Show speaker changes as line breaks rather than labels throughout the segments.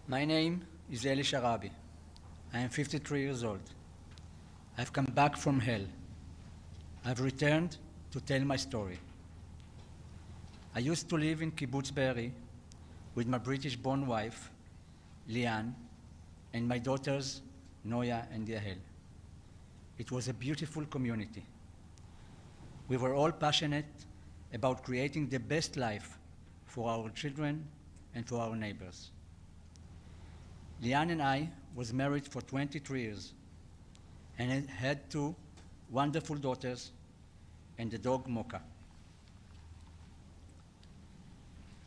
My name is Eli Sharabi. I am 53 years old. I've come back from hell. I've returned to tell my story. I used to live in Kibbutz Be'eri with my British-born wife, Liane, and my daughters, Noya and Yahel. It was a beautiful community. We were all passionate about creating the best life for our children and for our neighbors. Liane and I was married for 23 years and had two wonderful daughters and the dog Mocha.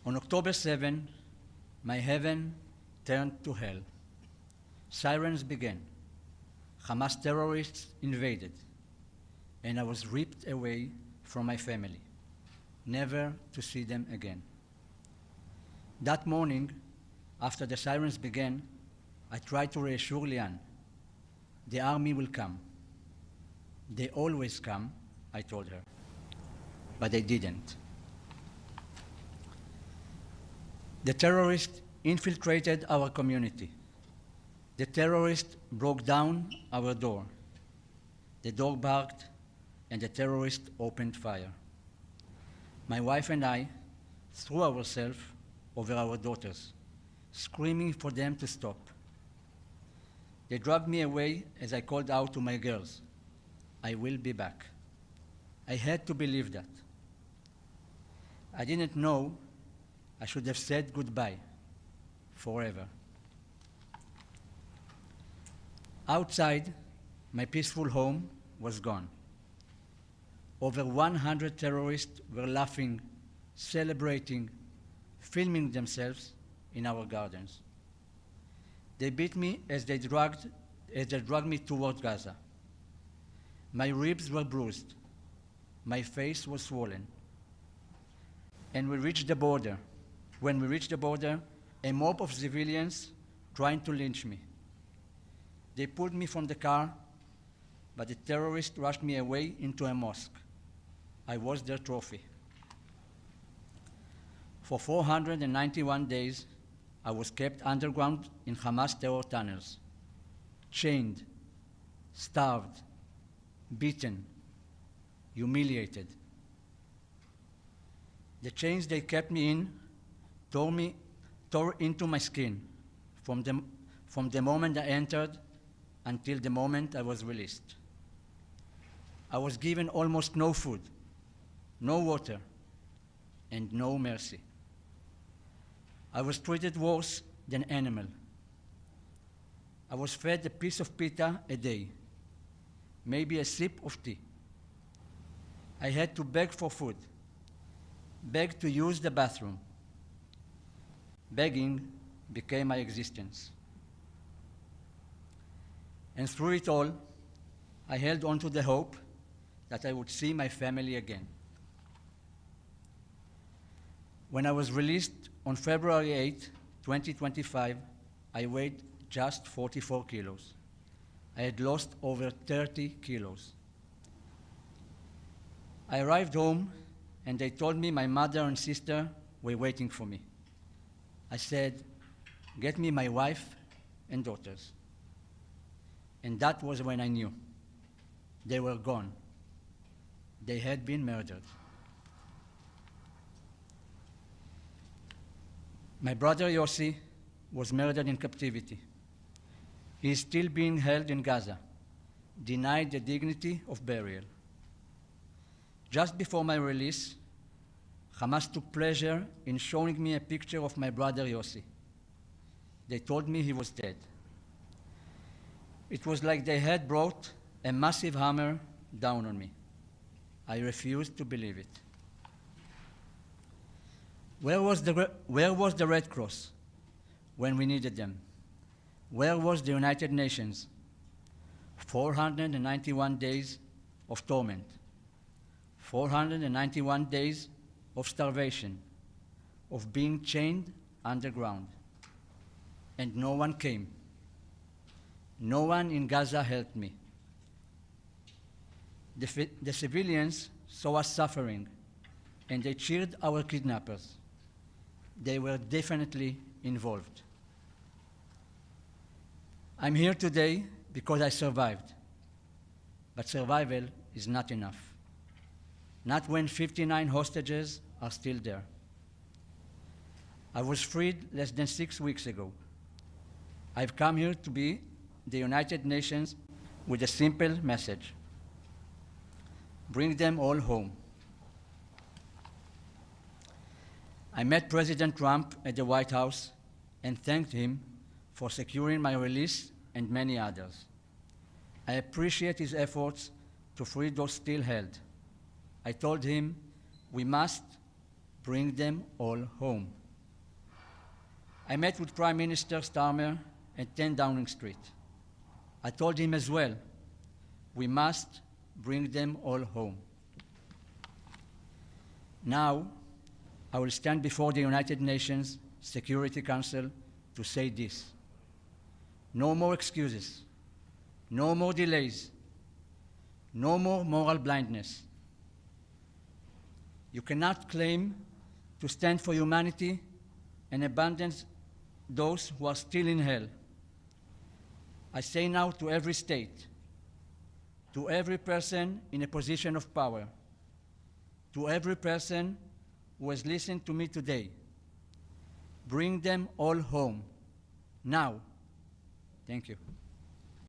On October 7, my heaven turned to hell. Sirens began. Hamas terrorists invaded, and I was ripped away from my family, never to see them again. That morning, after the sirens began, I tried to reassure Liane. The army will come. They always come, I told her, but they didn't. The terrorists infiltrated our community. The terrorists broke down our door. The dog barked, and the terrorists opened fire. My wife and I threw ourselves over our daughters, screaming for them to stop. They dragged me away as I called out to my girls, "I will be back." I had to believe that. I didn't know I should have said goodbye forever. Outside, my peaceful home was gone. Over 100 terrorists were laughing, celebrating, filming themselves in our gardens. They beat me as they dragged me towards Gaza. My ribs were bruised. My face was swollen. And when we reached the border, a mob of civilians trying to lynch me. They pulled me from the car, but the terrorists rushed me away into a mosque. I was their trophy. For 491 days, I was kept underground in Hamas terror tunnels, chained, starved, beaten, humiliated. The chains they kept me in tore into my skin from the moment I entered until the moment I was released. I was given almost no food, no water, and no mercy. I was treated worse than an animal. I was fed a piece of pita a day, maybe a sip of tea. I had to beg for food, beg to use the bathroom. Begging became my existence. And through it all, I held on to the hope that I would see my family again. When I was released on February 8, 2025, I weighed just 44 kilos. I had lost over 30 kilos. I arrived home and they told me my mother and sister were waiting for me. I said, "Get me my wife and daughters." And that was when I knew. They were gone. They had been murdered. My brother Yossi was murdered in captivity. He is still being held in Gaza, denied the dignity of burial. Just before my release, Hamas took pleasure in showing me a picture of my brother Yossi. They told me he was dead. It was like they had brought a massive hammer down on me. I refused to believe it. Where was the Red Cross when we needed them? Where was the United Nations? 491 days of torment, 491 days of starvation, of being chained underground. And no one came. No one in Gaza helped me. The civilians saw us suffering, and they cheered our kidnappers. They were definitely involved. I'm here today because I survived. But survival is not enough. Not when 59 hostages are still there. I was freed less than 6 weeks ago. I've come here to be the United Nations with a simple message. Bring them all home. I met President Trump at the White House and thanked him for securing my release and many others. I appreciate his efforts to free those still held. I told him we must bring them all home. I met with Prime Minister Starmer at 10 Downing Street. I told him as well, we must bring them all home. Now, I will stand before the United Nations Security Council to say this. No more excuses. No more delays. No more moral blindness. You cannot claim to stand for humanity and abandon those who are still in hell. I say now to every state, to every person in a position of power, to every person who has listened to me today, bring them all home, now. Thank you.